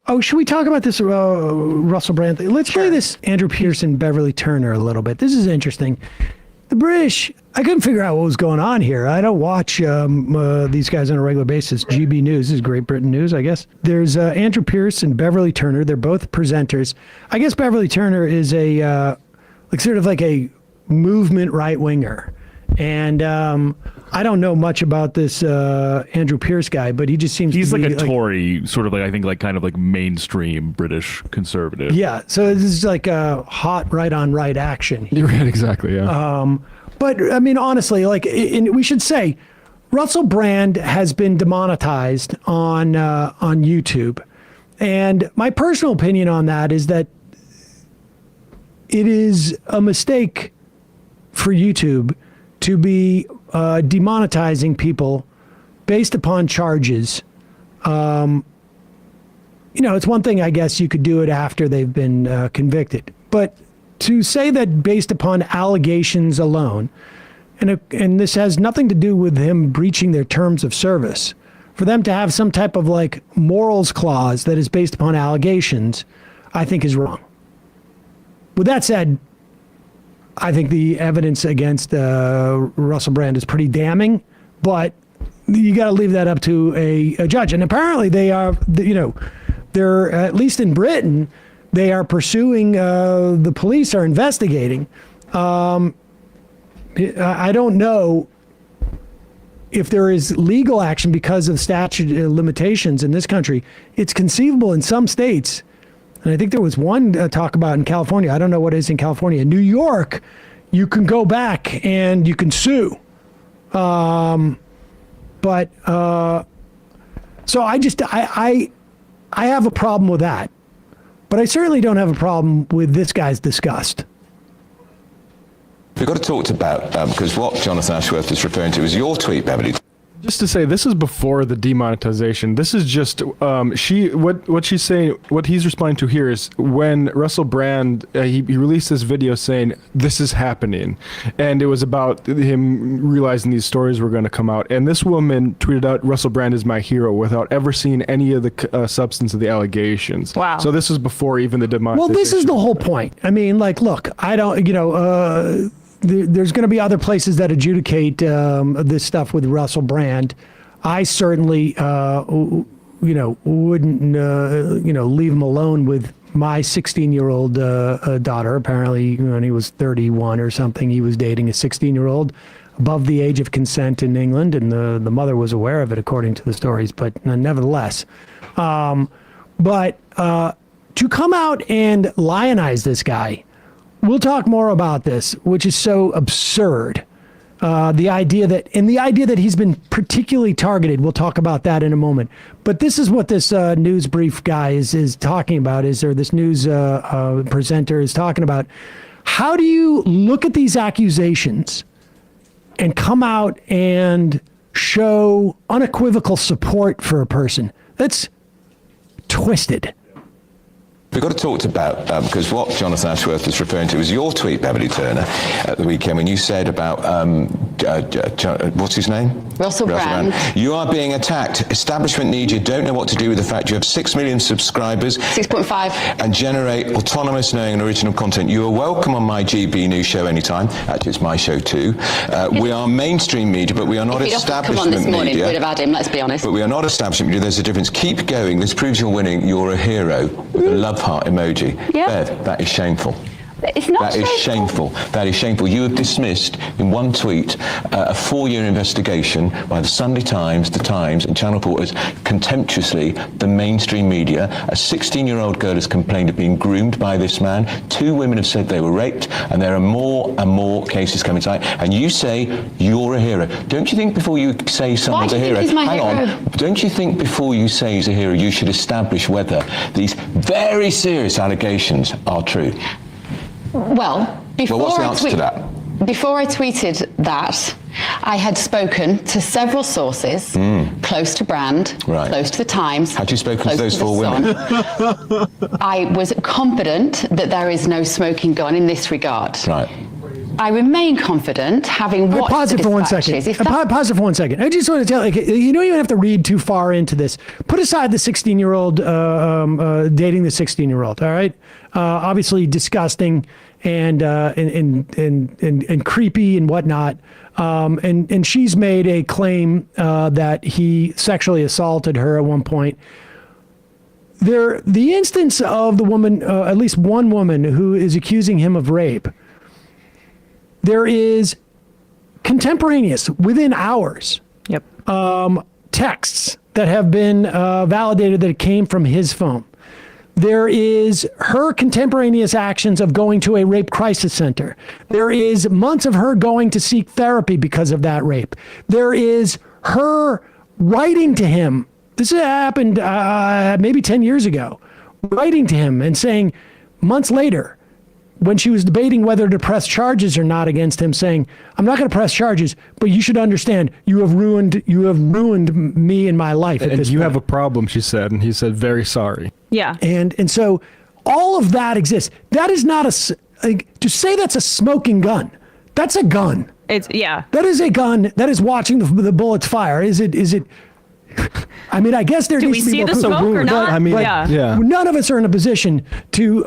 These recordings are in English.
Oh, should we talk about this Russell Brand thing? Let's play this Andrew Pearson, Beverly Turner a little bit. This is interesting. The British, I couldn't figure out what was going on here. I don't watch these guys on a regular basis. GB News is Great Britain News, I guess. There's Andrew Pearson, Beverly Turner. They're both presenters. I guess Beverly Turner is a sort of like a movement right-winger. And I don't know much about this Andrew Pierce guy, but he just seems he's to be like a Tory, sort of like, I think, like kind of like mainstream British conservative. Yeah, so this is like a hot right-on-right action. You're right, exactly, yeah. But, I mean, honestly, like, we should say, Russell Brand has been demonetized on YouTube. And my personal opinion on that is that it is a mistake for YouTube to be demonetizing people based upon charges. You know, it's one thing, I guess, you could do it after they've been convicted. But to say that based upon allegations alone, and this has nothing to do with him breaching their terms of service, for them to have some type of like morals clause that is based upon allegations, I think is wrong. With that said, I think the evidence against Russell Brand is pretty damning, but you got to leave that up to a judge. And apparently they are, you know, they're, at least in Britain, they are pursuing, the police are investigating. I don't know if there is legal action because of statute of limitations in this country. It's conceivable in some states. And I think there was one talk about in California. I don't know what it is in California. In New York, you can go back and you can sue. So I have a problem with that. But I certainly don't have a problem with this guy's disgust. We've got to talk about, because what Jonathan Ashworth is referring to is your tweet, Beverly. Just to say, this is before the demonetization. This is just what she's saying. What he's responding to here is when Russell Brand he released this video saying this is happening, and it was about him realizing these stories were going to come out. And this woman tweeted out, "Russell Brand is my hero," without ever seeing any of the substance of the allegations. Wow. So this is before even the demonetization. Well, this is the whole point. I mean, like, look, I don't, you know. There's going to be other places that adjudicate this stuff with Russell Brand. I certainly, wouldn't, leave him alone with my 16-year-old daughter. Apparently, when he was 31 or something, he was dating a 16-year-old above the age of consent in England, and the mother was aware of it, according to the stories. But nevertheless, to come out and lionize this guy. We'll talk more about this, which is so absurd. The idea that he's been particularly targeted. We'll talk about that in a moment. But this is what this news brief guy is talking about. This news presenter is talking about. How do you look at these accusations and come out and show unequivocal support for a person? That's twisted. We've got to talk about, because what Jonathan Ashworth is referring to is your tweet, Beverly Turner, at the weekend when you said about, what's his name? Russell Brand. You are being attacked. Establishment needs you. Don't know what to do with the fact you have 6 million subscribers. 6.5. And generate autonomous, knowing and original content. You are welcome on my GB News show anytime. Actually, it's my show too. We are mainstream media, but we are not establishment come on this morning, media. we'd have had him, let's be honest. But we are not establishment media. There's a difference. Keep going. This proves you're winning. You're a hero. With a love heart emoji. Yep. Bev, that is shameful. It's not That is shameful. That is shameful. You have dismissed in one tweet a 4-year investigation by the Sunday Times, the Times, and Channel Reporters contemptuously the mainstream media. A 16-year-old girl has complained of being groomed by this man. 2 women have said they were raped, and there are more and more cases coming to light. And you say you're a hero. Don't you think before you say someone's a hero? Hang on. Don't you think before you say he's a hero, you should establish whether these very serious allegations are true? Well, what's the answer to that? Before I tweeted that, I had spoken to several sources close to Brand, close to the Times. Had you spoken to those 4 women? I was confident that there is no smoking gun in this regard. Right. I remain confident, having watched Pause the it for 1 dispatches. second. If that- Pause it for 1 second. I just want to tell, like, you don't even have to read too far into this. Put aside the 16-year-old dating the 16-year-old. All right, obviously disgusting and creepy and whatnot. And she's made a claim that he sexually assaulted her at one point. The instance of the woman, at least one woman who is accusing him of rape. There is contemporaneous, within hours, texts that have been validated that it came from his phone. There is her contemporaneous actions of going to a rape crisis center. There is months of her going to seek therapy because of that rape. There is her writing to him. This happened maybe 10 years ago. Writing to him and saying months later, when she was debating whether to press charges or not against him, saying, "I'm not going to press charges, but you should understand you have ruined me and my life at this And you point." have a problem, she said, and he said, "Very sorry." Yeah. And so all of that exists. That is not to say that's a smoking gun. That's a gun. That is a gun. That is watching the bullets fire. Is it? I mean, I guess there Do needs we to be see more the proof. smoke or not? I mean, yeah. None of us are in a position to,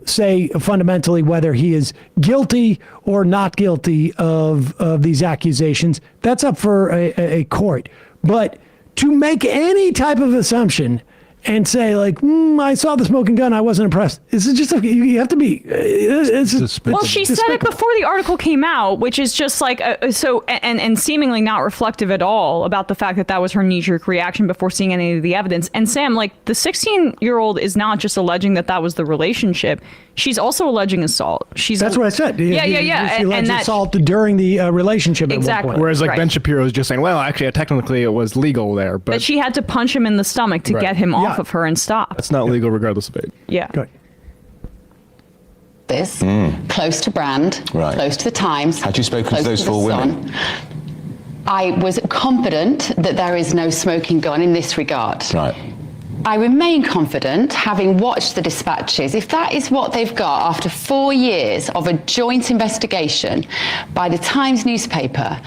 say fundamentally whether he is guilty or not guilty of these accusations. That's up for a court. But to make any type of assumption and say like, I saw the smoking gun, I wasn't impressed. This is just you have to be. Well, she said it before the article came out, which is just like and seemingly not reflective at all about the fact that that was her knee-jerk reaction before seeing any of the evidence. And Sam, like, the 16-year-old is not just alleging that was the relationship; she's also alleging assault. That's what I said. Yeah. She alleged assault during the relationship. Exactly. At one point. Whereas, like, Right. Ben Shapiro is just saying, well, actually, technically, it was legal there, but she had to punch him in the stomach to Right. get him off Yeah. of her and stop. that's not legal regardless of age. Yeah. Good. this, close to Brand, Right. close to the Times. Had you spoken close to those the 4 Sun. women? I was confident that there is no smoking gun in this regard. Right. I remain confident, having watched the dispatches, if that is what they've got after 4 years of a joint investigation by the Times newspaper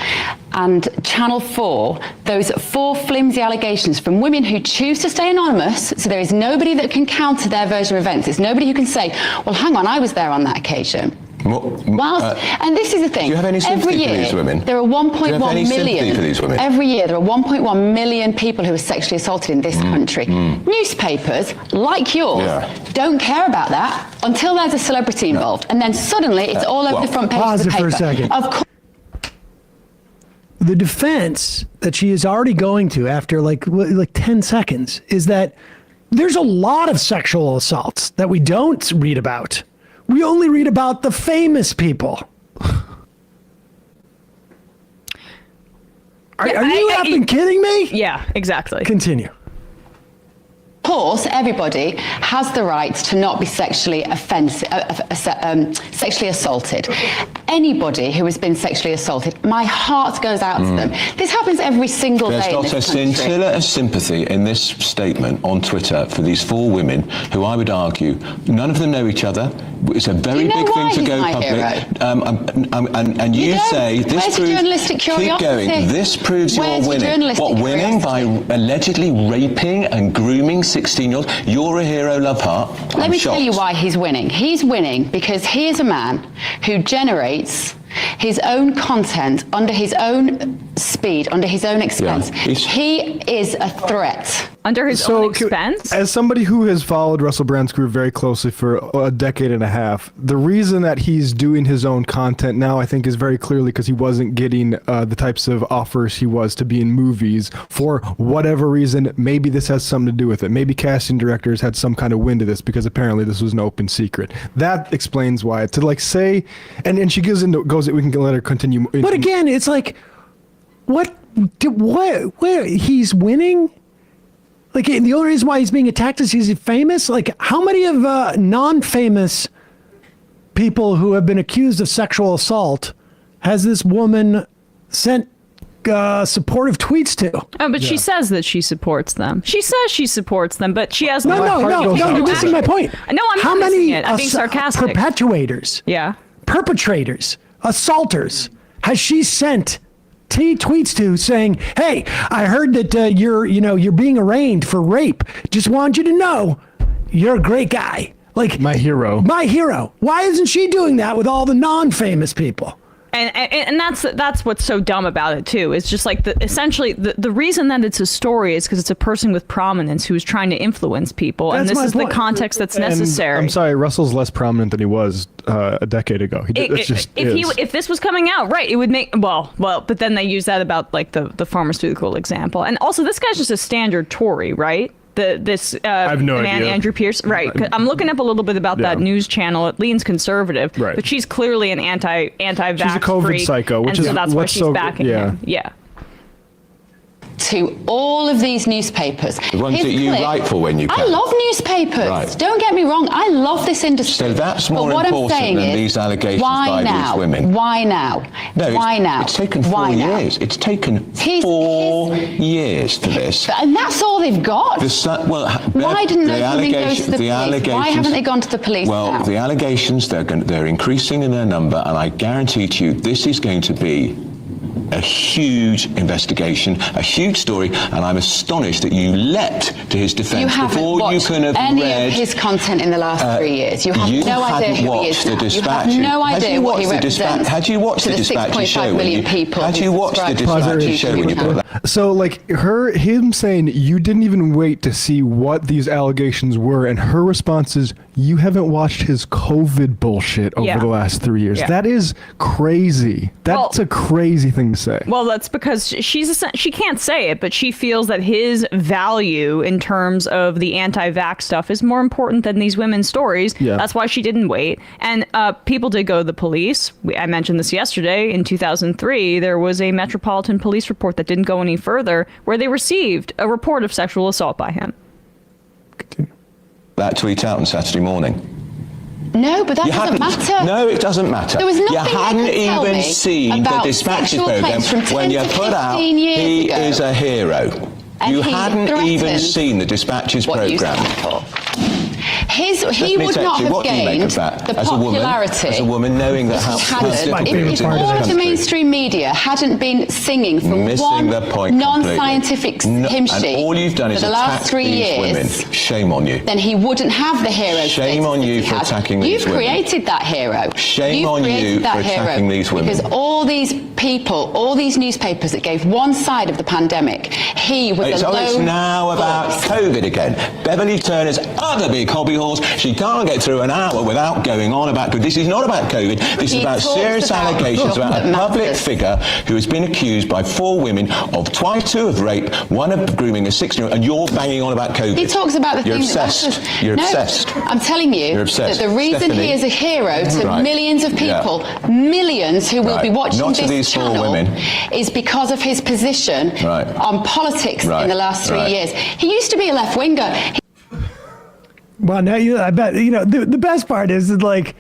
and Channel 4, those 4 flimsy allegations from women who choose to stay anonymous, so there is nobody that can counter their version of events. It's nobody who can say, well, hang on, I was there on that occasion. And this is the thing. Do you have any sympathy for these women? There are 1.1 Do you have any million. sympathy for these women? Every year, there are 1.1 million people who are sexually assaulted in this country. Newspapers, like yours, don't care about that until there's a celebrity involved. And then suddenly, it's all over the front page pause of the it paper. for a second. Of course. The defense that she is already going to after like 10 seconds is that there's a lot of sexual assaults that we don't read about. We only read about the famous people. Are you effing kidding me? Yeah, exactly. Continue. Of course, everybody has the right to not be sexually sexually assaulted. Anybody who has been sexually assaulted, my heart goes out to them. This happens every single There's day in not this a country. scintilla of sympathy in this statement on Twitter for these 4 women who I would argue, none of them know each other. It's a very You know big why thing to he's go my public. hero? And you don't. say this Where's your proves... journalistic Keep curiosity? going. This proves Where's you're your winning. journalistic What, winning by curiosity? allegedly raping and grooming 16-year-olds? You're a hero, Love Heart. Let I'm me shocked. tell you why he's winning. He's winning because he is a man who generates his own content under his own speed, under his own expense. Yeah. He is a threat. Under his own expense? As somebody who has followed Russell Brand's career very closely for a decade and a half, the reason that he's doing his own content now, I think, is very clearly because he wasn't getting the types of offers he was to be in movies for whatever reason. Maybe this has something to do with it. Maybe casting directors had some kind of wind to this because apparently this was an open secret. That explains why. To like say, and she goes, we can let her continue. But again, it's like, where he's winning? Like, the only reason why he's being attacked is he's famous? Like, how many of non-famous people who have been accused of sexual assault has this woman sent supportive tweets to? Oh, but she says that she supports them. She says she supports them, but she has No, you're missing my point. No, I'm how not many missing it. I'm being sarcastic. perpetuators? Yeah. perpetrators, assaulters, has she sent tweets to saying, "Hey, I heard that you're being arraigned for rape. Just want you to know, you're a great guy. Like My hero. My hero." Why isn't she doing that with all the non-famous people? And that's what's so dumb about it too. It's just like essentially the reason that it's a story is because it's a person with prominence who's trying to influence people, and That's this is my the point. context that's And necessary. I'm sorry, Russell's less prominent than he was a decade ago. If this was coming out, right, it would make well, but then they use that about like the pharmaceutical example, and also this guy's just a standard Tory, right? I have no man, idea. Andrew Pierce, right? 'Cause I'm looking up a little bit about that news channel. It leans conservative, Right. but she's clearly an anti-vax. She's a COVID freak, psycho, which and is so that's why what's she's so backing him. Yeah. To all of these newspapers. The ones His that you clip- write for when you I can. love newspapers. Right. Don't get me wrong. I love this industry. So that's But more what I'm important saying than is, these allegations why by these now? women. Why now? No, Why now? It's taken Why 4 now? years. It's taken His- 4 years for this. And that's all they've got. Why didn't the something go to the police? Why haven't they gone to the police Well, now? the allegations, they're increasing in their number, and I guarantee to you this is going to be a huge investigation, a huge story, and I'm astonished that you leapt to his You defence haven't before you watched can have any read of his content in the last 3 years. You have no idea hadn't who he watched is the now. You dispatches. have no Had idea you what he watched the dispatch- represents. Had you watched to the dispatches 6.5 show when million you people had who you watched the subscribe to dispatches show when you put that? So like him saying you didn't even wait to see what these allegations were, and her response is you haven't watched his COVID bullshit over Yeah. the last 3 years. Yeah. That is crazy. That's a crazy thing to say. Well, that's because she can't say it, but she feels that his value in terms of the anti-vax stuff is more important than these women's stories. Yeah. That's why she didn't wait. And people did go to the police. I mentioned this yesterday. In 2003, there was a Metropolitan Police report that didn't go any further, where they received a report of sexual assault by him. That tweet out on Saturday morning. No, but that You doesn't hadn't. matter. No, it doesn't matter. There was nothing you they hadn't could tell even me seen the about dispatches sexual program claims from when 10 you to put out 15 years he ago. is a hero. And You he hadn't even threatened seen the dispatches what you program. stand for. He Let me would text not you, have what do you make gained of that? the As popularity. a woman knowing that how Hadn't, favorite if part of all this of the mainstream media hadn't been singing from missing one the point non-scientific completely. hymn And sheet all you've done for is the last attack 3 these years, women. Shame on you. then he wouldn't have the hero. Shame on you for attacking these You've women. created that hero. Shame You've on created you that for hero attacking these women. Because all these people, all these newspapers that gave one side of the pandemic, he was It's a always lone now about voice. COVID again. Beverly Turner's other big hobby horse. She can't get through an hour without going on about COVID. This is not about COVID. This is He about talks serious about allegations stuff about that a public matters. figure who has been accused by 4 women of two of rape, one of grooming a 16-year-old, and you're banging on about COVID. He talks about the You're thing obsessed. that matters. You're No, obsessed. I'm telling you You're obsessed. that the reason Stephanie. he is a hero to Right. millions of Yeah. people, millions who will Right. be watching Not to this these 4 channel, women. is because of his position Right. on politics Right. in the last 3 Right. years. He used to be a left-winger. Well, now I bet the best part is like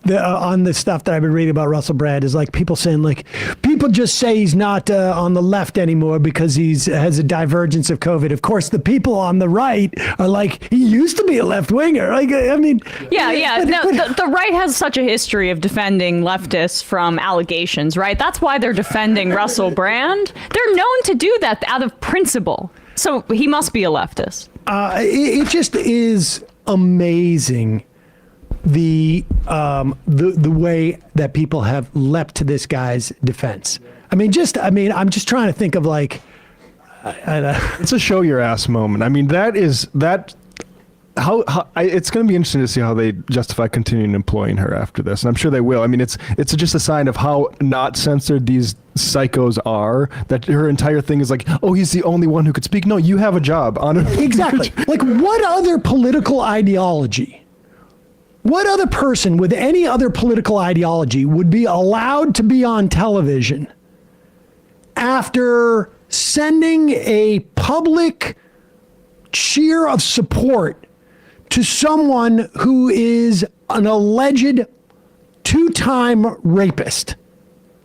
on the stuff that I've been reading about Russell Brand is like people saying like people just say he's not on the left anymore because has a divergence of COVID. Of course, the people on the right are like he used to be a left winger. Like I mean, Yeah. The right has such a history of defending leftists from allegations, right? That's why they're defending Russell Brand. They're known to do that out of principle. So he must be a leftist. it just is amazing the way that people have leapt to this guy's defense. I'm just trying to think of like, It's a show your ass moment. I mean, it's going to be interesting to see how they justify continuing employing her after this, and I'm sure they will. I mean, it's just a sign of how not censored these psychos are. That her entire thing is like, oh, he's the only one who could speak. No, you have a job. exactly. Like, what other political ideology? What other person with any other political ideology would be allowed to be on television after sending a public cheer of support to someone who is an alleged 2-time rapist?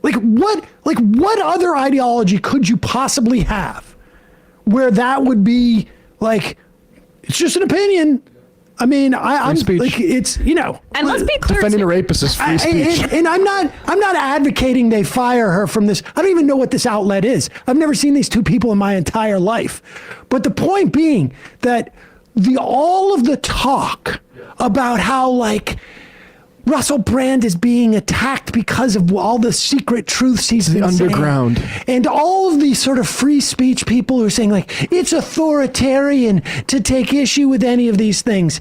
Like what other ideology could you possibly have where that would be like, it's just an opinion. I mean, I'm speech. like, it's, you know. And let's be clear. Defending a rapist is free speech. And I'm not advocating they fire her from this. I don't even know what this outlet is. I've never seen these two people in my entire life. But the point being that all of the talk about how, like, Russell Brand is being attacked because of all the secret truths he's been underground. saying. And all of these sort of free speech people who are saying, like, it's authoritarian to take issue with any of these things.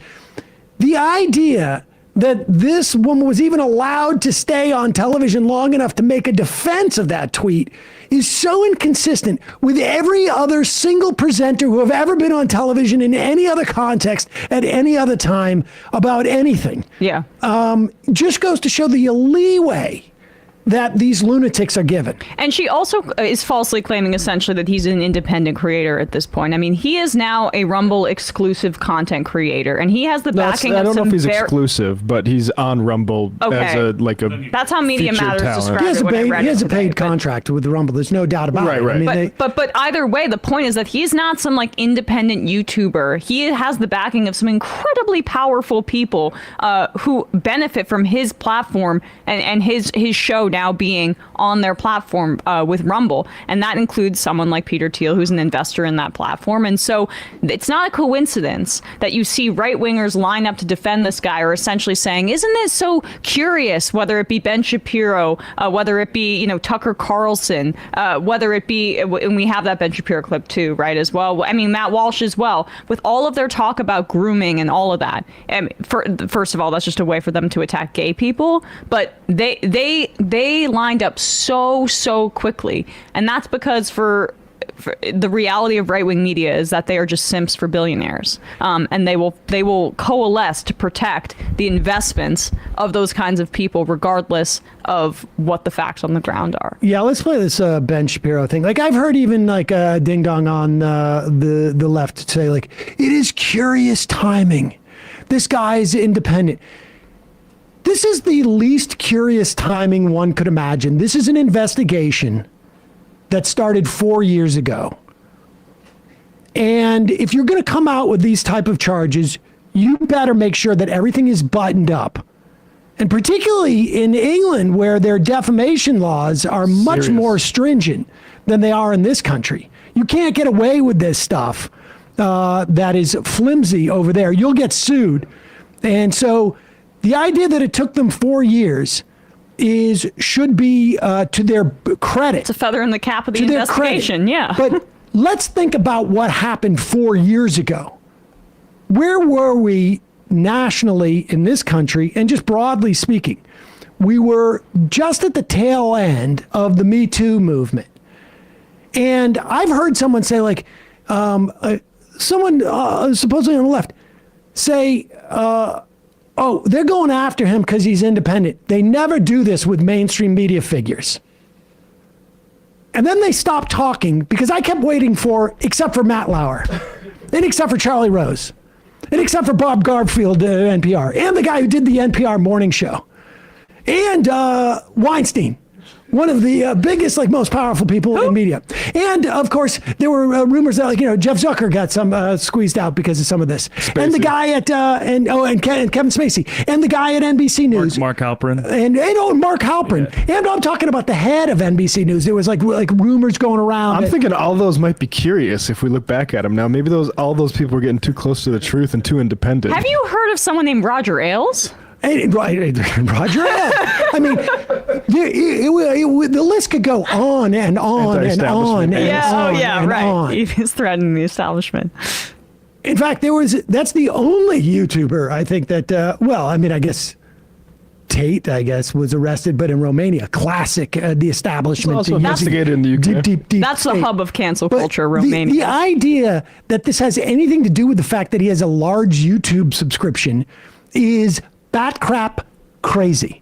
The idea that this woman was even allowed to stay on television long enough to make a defense of that tweet is so inconsistent with every other single presenter who have ever been on television in any other context at any other time about anything. Yeah. Just goes to show the leeway that these lunatics are given. And she also is falsely claiming essentially that he's an independent creator at this point. I mean, he is now a Rumble exclusive content creator, and he has the backing of some... I don't know if he's exclusive, but he's on Rumble as a That's how Media featured Matters talent. described He has a paid contract with Rumble. There's no doubt about it. Right. I mean, but either way, the point is that he's not some like independent YouTuber. He has the backing of some incredibly powerful people who benefit from his platform and his show now being on their platform with Rumble. And that includes someone like Peter Thiel, who's an investor in that platform. And so it's not a coincidence that you see right-wingers line up to defend this guy, or essentially saying, isn't this so curious, whether it be Ben Shapiro, whether it be, you know, Tucker Carlson, whether it be, and we have that Ben Shapiro clip too, right, as well. I mean, Matt Walsh as well, with all of their talk about grooming and all of that. And first of all, that's just a way for them to attack gay people. But they lined up so quickly, and that's because for the reality of right-wing media is that they are just simps for billionaires, and they will coalesce to protect the investments of those kinds of people, regardless of what the facts on the ground are. Yeah, let's play this Ben Shapiro thing. Like, I've heard even like Ding Dong on the left say, like, it is curious timing. This guy is independent. This is the least curious timing one could imagine. This is an investigation that started 4 years ago. And if you're going to come out with these type of charges, you better make sure that everything is buttoned up. And particularly in England, where their defamation laws are much more stringent than they are in this country. You can't get away with this stuff that is flimsy over there. You'll get sued. And so the idea that it took them 4 years should be to their credit. It's a feather in the cap of the investigation, yeah. But let's think about what happened 4 years ago. Where were we nationally in this country, and just broadly speaking? We were just at the tail end of the Me Too movement. And I've heard someone say, like, someone supposedly on the left say, oh, they're going after him because he's independent. They never do this with mainstream media figures. And then they stopped talking because I kept waiting for, except for Matt Lauer, and except for Charlie Rose, and except for Bob Garfield at NPR, and the guy who did the NPR morning show, and Weinstein, one of the biggest, like, most powerful people in media. And of course, there were rumors that, like, you know, Jeff Zucker got some squeezed out because of some of this. Spacey. And the guy at and Kevin Spacey, and the guy at NBC News, Mark Halperin, and Mark Halperin. Yeah. And I'm talking about the head of NBC News. There was like rumors going around. I'm thinking all those might be curious if we look back at them now. Maybe all those people were getting too close to the truth and too independent. Have you heard of someone named Roger Ailes? Hey, Roger, I mean, the list could go on and on and on and on. And on. He's threatening the establishment. In fact, that's the only YouTuber, I think, that, well, I mean, I guess Tate, was arrested, but in Romania. Classic, the establishment. Also investigated in the UK. Deep That's the state. hub of cancel But culture, Romania. The idea that this has anything to do with the fact that he has a large YouTube subscription is bat crap crazy.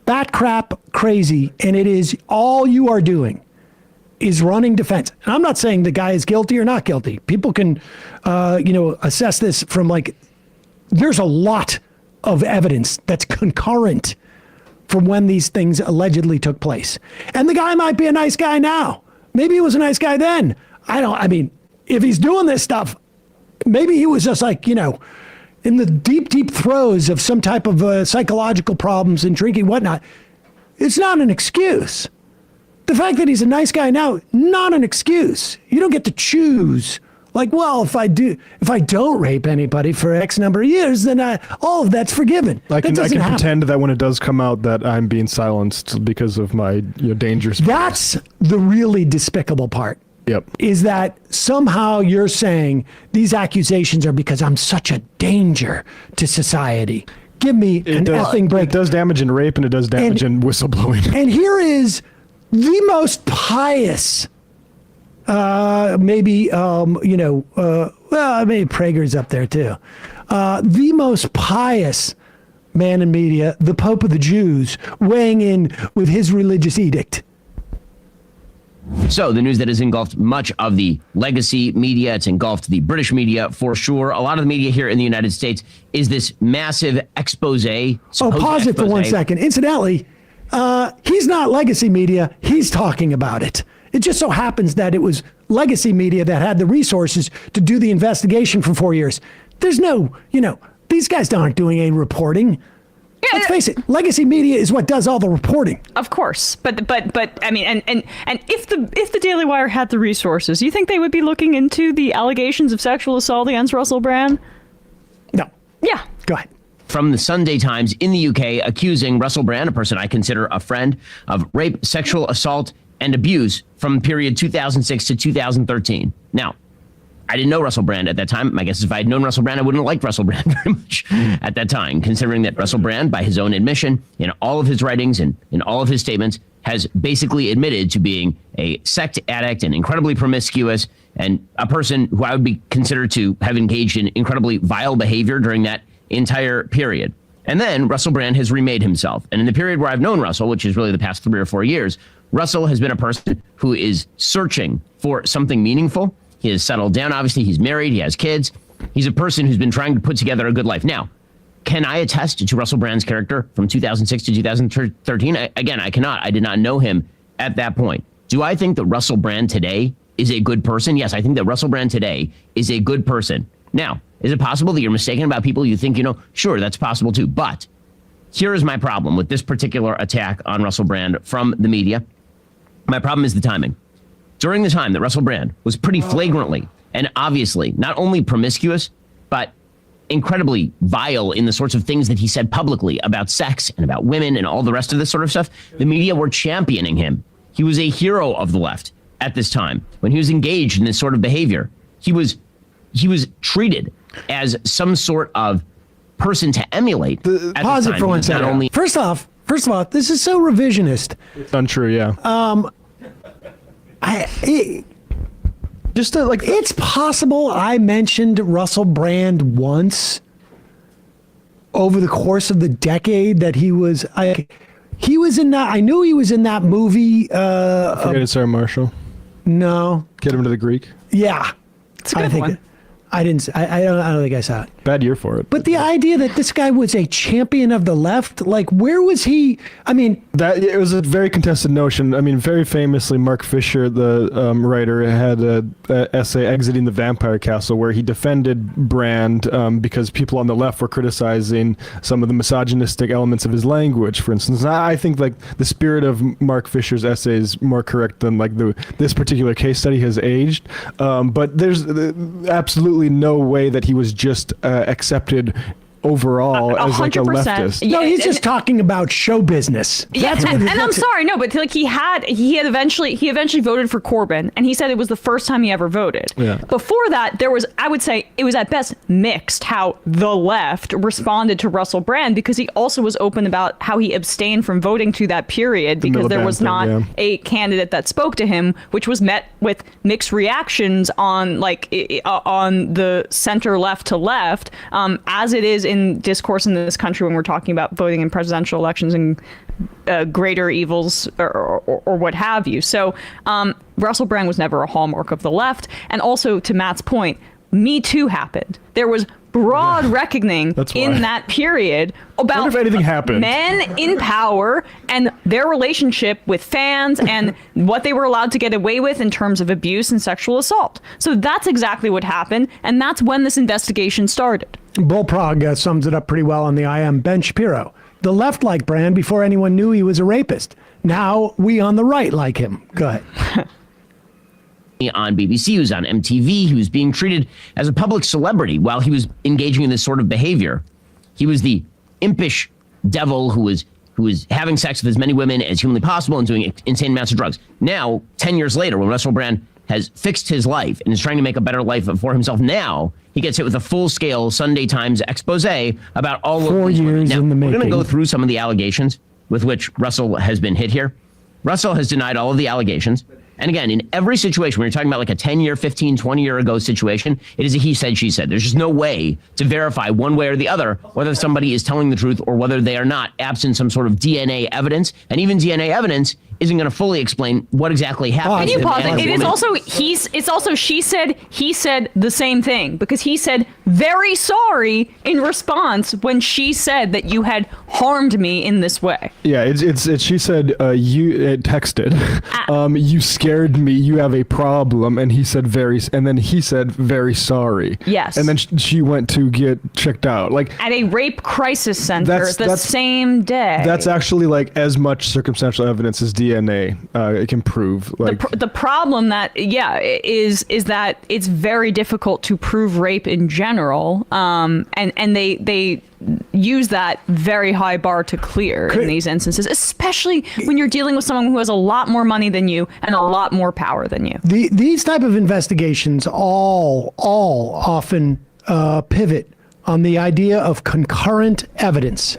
Bat crap crazy. And it is all you are doing is running defense. And I'm not saying the guy is guilty or not guilty. People can, assess this from, like, there's a lot of evidence that's concurrent from when these things allegedly took place. And the guy might be a nice guy now. Maybe he was a nice guy then. I mean, if he's doing this stuff, maybe he was just like, in the deep, deep throes of some type of psychological problems and drinking, whatnot, it's not an excuse. The fact that he's a nice guy now, not an excuse. You don't get to choose. Like, well, if I don't rape anybody for X number of years, then all of that's forgiven. I can pretend that when it does come out that I'm being silenced because of my dangerous. That's the really despicable part. Yep. Is that somehow you're saying these accusations are because I'm such a danger to society. Give me an effing break. It does damage in rape and it does damage in whistleblowing. And here is the most pious, maybe Prager's up there too. The most pious man in media, the Pope of the Jews, weighing in with his religious edict. So the news that has engulfed much of the legacy media, it's engulfed the British media for sure. A lot of the media here in the United States is this massive expose. Pause it for 1 second. Incidentally, he's not legacy media. He's talking about it. It just so happens that it was legacy media that had the resources to do the investigation for 4 years. There's no, these guys aren't doing any reporting. Let's face it, legacy media is what does all the reporting. Of course, but I mean, and if the Daily Wire had the resources, you think they would be looking into the allegations of sexual assault against Russell Brand? No. Yeah. Go ahead. From the Sunday Times in the UK, accusing Russell Brand, a person I consider a friend, of rape, sexual assault, and abuse from the period 2006 to 2013. Now, I didn't know Russell Brand at that time. My guess is if I had known Russell Brand, I wouldn't have liked Russell Brand very much at that time, considering that Russell Brand, by his own admission, in all of his writings and in all of his statements, has basically admitted to being a sex addict and incredibly promiscuous and a person who I would be considered to have engaged in incredibly vile behavior during that entire period. And then Russell Brand has remade himself. And in the period where I've known Russell, which is really the past 3 or 4 years, Russell has been a person who is searching for something meaningful. He has settled down. Obviously, he's married. He has kids. He's a person who's been trying to put together a good life. Now, can I attest to Russell Brand's character from 2006 to 2013? Again, I cannot. I did not know him at that point. Do I think that Russell Brand today is a good person? Yes, I think that Russell Brand today is a good person. Now, is it possible that you're mistaken about people you think you know? Sure, that's possible too. But here is my problem with this particular attack on Russell Brand from the media. My problem is the timing. During the time that Russell Brand was pretty flagrantly and obviously not only promiscuous, but incredibly vile in the sorts of things that he said publicly about sex and about women and all the rest of this sort of stuff, the media were championing him. He was a hero of the left at this time. When he was engaged in this sort of behavior, he was treated as some sort of person to emulate. Pause it for 1 second. First off, this is so revisionist. It's untrue, yeah. It's possible I mentioned Russell Brand once over the course of the decade that he was in that. I knew he was in that movie. Forget Sarah Marshall. No. Get him to the Greek. Yeah, It's a good one. I didn't. I don't think I saw it. Bad year for it. But the idea that this guy was a champion of the left, like, where was he? I mean, that it was a very contested notion. I mean, very famously, Mark Fisher, the writer, had an essay, Exiting the Vampire Castle, where he defended Brand because people on the left were criticizing some of the misogynistic elements of his language, for instance. I think like the spirit of Mark Fisher's essay is more correct than like this particular case study has aged. But there's absolutely no way that he was just accepted overall as like a 100%. leftist. no, he's just talking about show business. Yeah, and I'm sorry, no, but like he eventually voted for Corbyn, and he said it was the first time he ever voted. Yeah. Before that, there was, I would say, it was at best mixed how the left responded to Russell Brand, because he also was open about how he abstained from voting through that period because there was not a candidate that spoke to him, which was met with mixed reactions on on the center left to left, as it is in discourse in this country when we're talking about voting in presidential elections and greater evils or what have you. So Russell Brand was never a hallmark of the left. And also, to Matt's point, Me Too happened. There was broad reckoning in that period about if anything happened. Men in power and their relationship with fans and what they were allowed to get away with in terms of abuse and sexual assault. So that's exactly what happened, and that's when this investigation started. Bullprog sums it up pretty well on the IM. Ben Shapiro. The left liked Brand before anyone knew he was a rapist. Now we on the right like him. Go ahead. On BBC, he was on MTV. He was being treated as a public celebrity while he was engaging in this sort of behavior. He was the impish devil who was having sex with as many women as humanly possible and doing insane amounts of drugs. Now, 10 years later, when Russell Brand has fixed his life and is trying to make a better life for himself, now he gets hit with a full-scale Sunday Times expose about all of 4 these years women. Now, in the making. we're going to go through some of the allegations with which Russell has been hit here. Russell has denied all of the allegations. And again, in every situation, when you're talking about like a 10-year, 15, 20-year ago situation, it is a he said, she said. There's just no way to verify one way or the other whether somebody is telling the truth or whether they are not, absent some sort of DNA evidence. And even DNA evidence isn't going to fully explain what exactly happened. Can you pause to the it? It is woman. also it's also she said, he said the same thing, because he said very sorry in response when she said that you had harmed me in this way. Yeah, it's she said you texted, you scared me, you have a problem, and he said very sorry. Yes. And then she went to get checked out. Like At a rape crisis center That's- same day. that's actually like as much circumstantial evidence as DNA it can prove. Like The problem is that it's very difficult to prove rape in general, and they use that very high bar to clear in these instances, especially when you're dealing with someone who has a lot more money than you and a lot more power than you. These type of investigations all often pivot on the idea of concurrent evidence.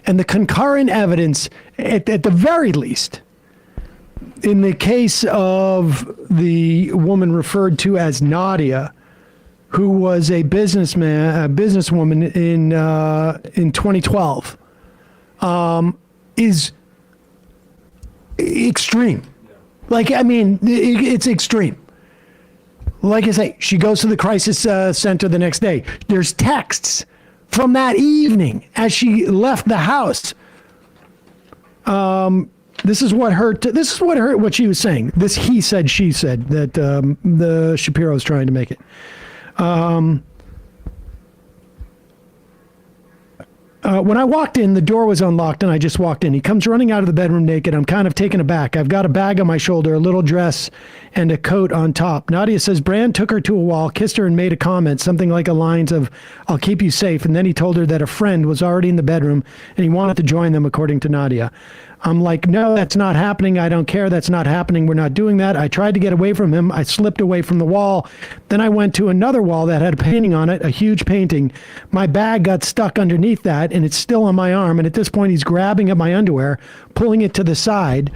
And the concurrent evidence, at the very least, in the case of the woman referred to as Nadia, who was a businesswoman in 2012, is extreme. Like, I mean, it's extreme. Like I say, she goes to the crisis center the next day. There's texts from that evening as she left the house. This is what she was saying. This he said, she said that the Shapiro's trying to make it. When I walked in, the door was unlocked and I just walked in. He comes running out of the bedroom naked. I'm kind of taken aback. I've got a bag on my shoulder, a little dress, and a coat on top. Nadia says Brand took her to a wall, kissed her, and made a comment, something like the lines of, "I'll keep you safe." And then he told her that a friend was already in the bedroom and he wanted to join them, according to Nadia. I'm like, no, that's not happening. I don't care. That's not happening. We're not doing that. I tried to get away from him. I slipped away from the wall. Then I went to another wall that had a painting on it, a huge painting. My bag got stuck underneath that, and it's still on my arm. And at this point, he's grabbing at my underwear, pulling it to the side.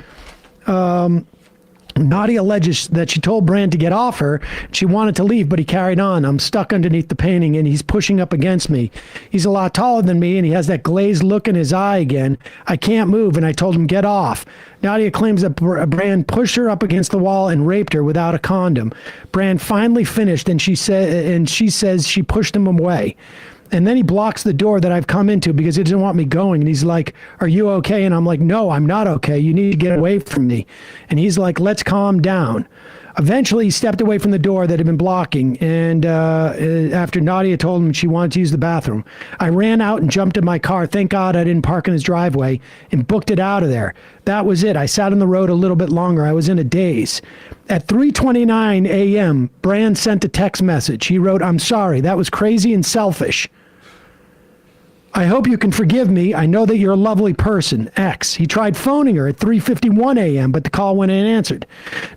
Nadia alleges that she told Brand to get off her. She wanted to leave, but he carried on. I'm stuck underneath the painting, and he's pushing up against me. He's a lot taller than me, and he has that glazed look in his eye again. I can't move, and I told him, get off. Nadia claims that Brand pushed her up against the wall and raped her without a condom. Brand finally finished, and she says she pushed him away. And then he blocks the door that I've come into because he doesn't want me going. And he's like, "Are you okay?" And I'm like, "No, I'm not okay. You need to get away from me." And he's like, "Let's calm down." Eventually, he stepped away from the door that had been blocking. And after Nadia told him she wanted to use the bathroom, I ran out and jumped in my car. Thank God I didn't park in his driveway and booked it out of there. That was it. I sat on the road a little bit longer. I was in a daze. At 3:29 a.m., Brand sent a text message. He wrote, "I'm sorry. That was crazy and selfish. I hope you can forgive me. I know that you're a lovely person. X." He tried phoning her at 3:51 a.m., but the call went unanswered.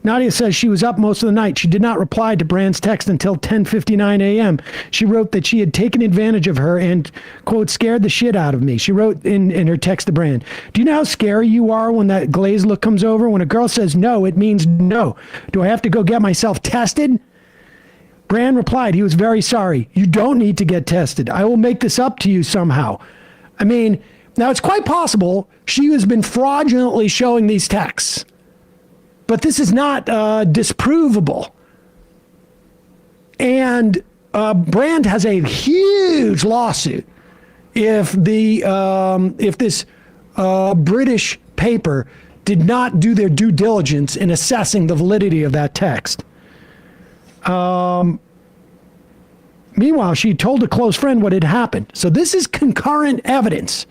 Nadia says she was up most of the night. She did not reply to Brand's text until 10:59 a.m. She wrote that she had taken advantage of her and, quote, scared the shit out of me. She wrote in her text to Brand, "Do you know how scary you are when that glazed look comes over? When a girl says no, it means no. Do I have to go get myself tested?" Brand replied he was very sorry. "You don't need to get tested. I will make this up to you somehow." I mean, now it's quite possible she has been fraudulently showing these texts, but this is not disprovable. And Brand has a huge lawsuit if this British paper did not do their due diligence in assessing the validity of that text. Meanwhile, she told a close friend what had happened. So this is concurrent evidence.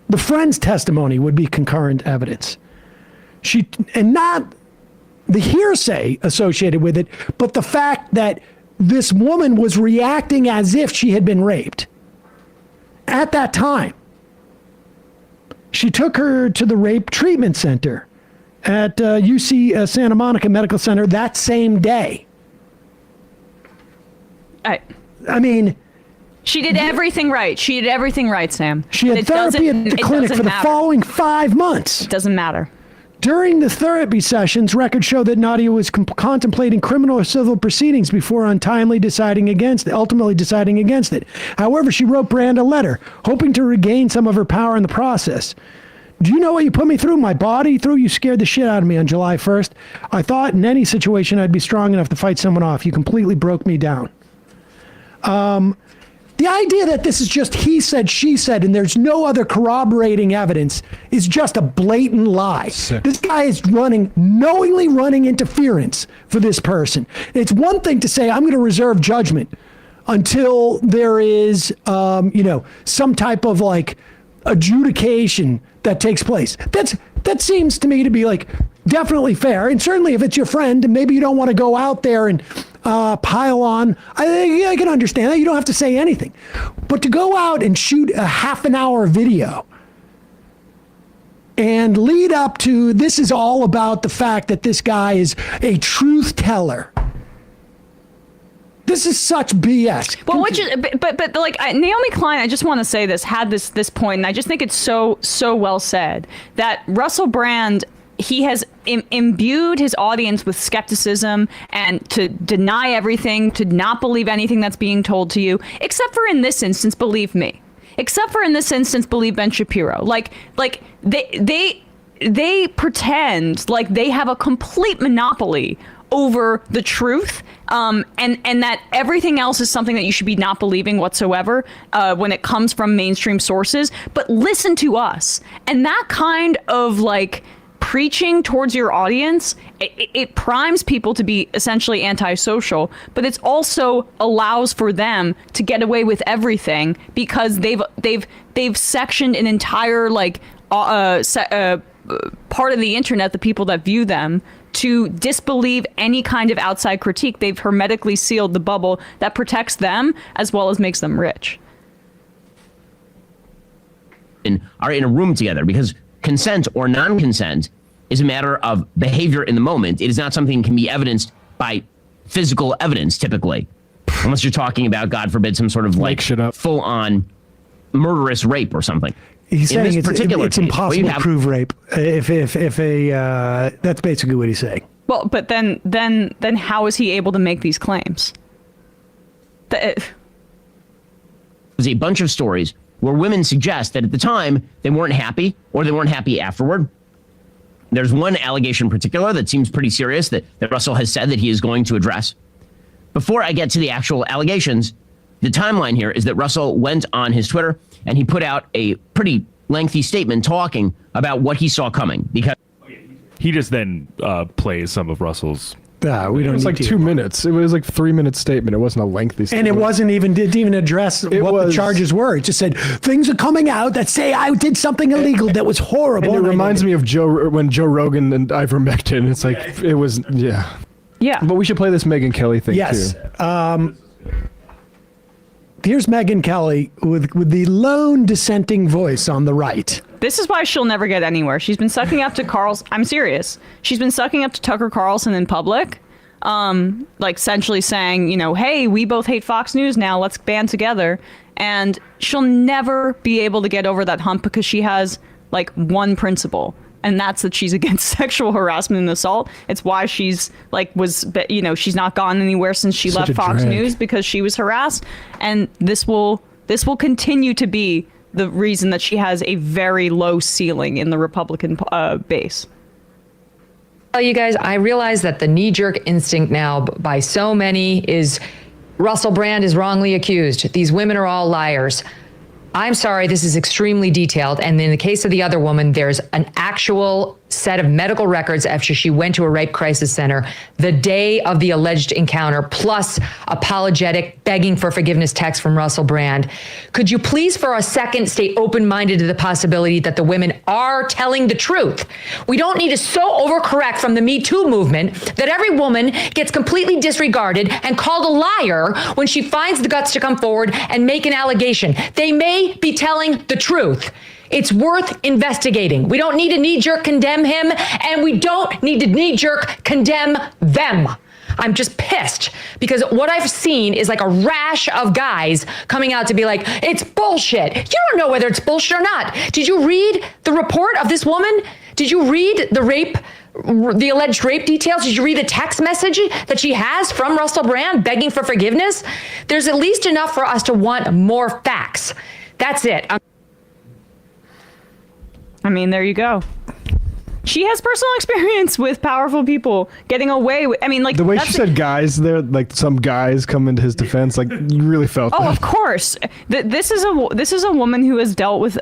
The friend's testimony would be concurrent evidence. And not the hearsay associated with it, but the fact that this woman was reacting as if she had been raped at that time. She took her to the rape treatment center at UC Santa Monica Medical Center that same day. I mean, she did everything right. She did everything right, Sam. She had therapy at the clinic for the following 5 months. It doesn't matter. During the therapy sessions, records show that Nadia was contemplating criminal or civil proceedings before ultimately deciding against it. However, she wrote Brand a letter, hoping to regain some of her power in the process. Do you know what you put me through? My body through? You scared the shit out of me on July 1st. I thought in any situation I'd be strong enough to fight someone off. You completely broke me down. The idea that this is just he said, she said, and there's no other corroborating evidence is just a blatant lie. Sick. This guy is knowingly running interference for this person. It's one thing to say, I'm going to reserve judgment until there is, some type of like adjudication that takes place. That seems to me to be like definitely fair. And certainly if it's your friend and maybe you don't want to go out there and pile on, I can understand that. You don't have to say anything. But to go out and shoot a half an hour video and lead up to this is all about the fact that this guy is a truth teller. This is such BS. Well, but like Naomi Klein, I just want to say this, had this point, and I just think it's so well said, that Russell Brand, he has imbued his audience with skepticism and to deny everything, to not believe anything that's being told to you, except for in this instance, believe me. Except for in this instance, believe Ben Shapiro. Like they pretend like they have a complete monopoly over the truth, and that everything else is something that you should be not believing whatsoever when it comes from mainstream sources. But listen to us. And that kind of like preaching towards your audience, it primes people to be essentially antisocial, but it's also allows for them to get away with everything because they've sectioned an entire like part of the internet, the people that view them, to disbelieve any kind of outside critique. They've hermetically sealed the bubble that protects them as well as makes them rich. Are in a room together, because consent or non-consent is a matter of behavior in the moment. It is not something that can be evidenced by physical evidence, typically, unless you're talking about, God forbid, some sort of like full-on murderous rape or something. He's saying it's impossible to prove rape. If that's basically what he's saying. Well, but then how is he able to make these claims? There's a bunch of stories where women suggest that at the time they weren't happy or they weren't happy afterward. There's one allegation in particular that seems pretty serious that Russell has said that he is going to address. Before I get to the actual allegations, the timeline here is that Russell went on his Twitter and he put out a pretty lengthy statement talking about what he saw coming, because he just then plays some of Russell's. We don't. It was like 2 minutes. It was like 3-minute statement. It wasn't a lengthy statement. And it didn't even address what the charges were. It just said things are coming out that say I did something illegal that was horrible. And it reminds me of when Joe Rogan and ivermectin. It's like it was yeah. But we should play this Megyn Kelly thing too. Yes. Here's Megyn Kelly with the lone dissenting voice on the right. This is why she'll never get anywhere. She's been sucking up to I'm serious. She's been sucking up to Tucker Carlson in public, like essentially saying, hey, we both hate Fox News now. Let's band together. And she'll never be able to get over that hump because she has like one principle. And that's that she's against sexual harassment and assault. It's why she's she's not gone anywhere since she left Fox News, because she was harassed. And this will continue to be the reason that she has a very low ceiling in the Republican base. Well, you guys, I realize that the knee-jerk instinct now by so many is Russell Brand is wrongly accused. These women are all liars. I'm sorry, this is extremely detailed. And in the case of the other woman, there's an actual set of medical records after she went to a rape crisis center the day of the alleged encounter, plus apologetic, begging for forgiveness text from Russell Brand. Could you please, for a second, stay open-minded to the possibility that the women are telling the truth? We don't need to so overcorrect from the Me Too movement that every woman gets completely disregarded and called a liar when she finds the guts to come forward and make an allegation. They may be telling the truth. It's worth investigating. We don't need to knee-jerk condemn him, and we don't need to knee-jerk condemn them. I'm just pissed because what I've seen is like a rash of guys coming out to be like, it's bullshit. You don't know whether it's bullshit or not. Did you read the report of this woman? Did you read the alleged rape details? Did you read the text message that she has from Russell Brand begging for forgiveness? There's at least enough for us to want more facts. That's it. I mean, there you go. She has personal experience with powerful people getting away with. I mean, like The way she said guys there, like some guys come into his defense, like you really felt Oh, that. of course. This is a woman who has dealt with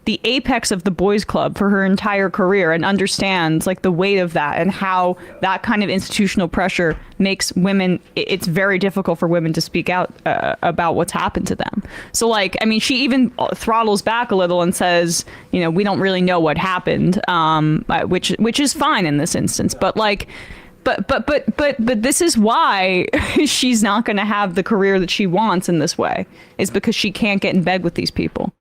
the apex of the boys club for her entire career and understands like the weight of that and how that kind of institutional pressure makes women, it's very difficult for women to speak out about what's happened to them. So like, I mean, she even throttles back a little and says, you know, we don't really know what happened, which is fine in this instance, but like, but this is why she's not going to have the career that she wants in this way, is because she can't get in bed with these people.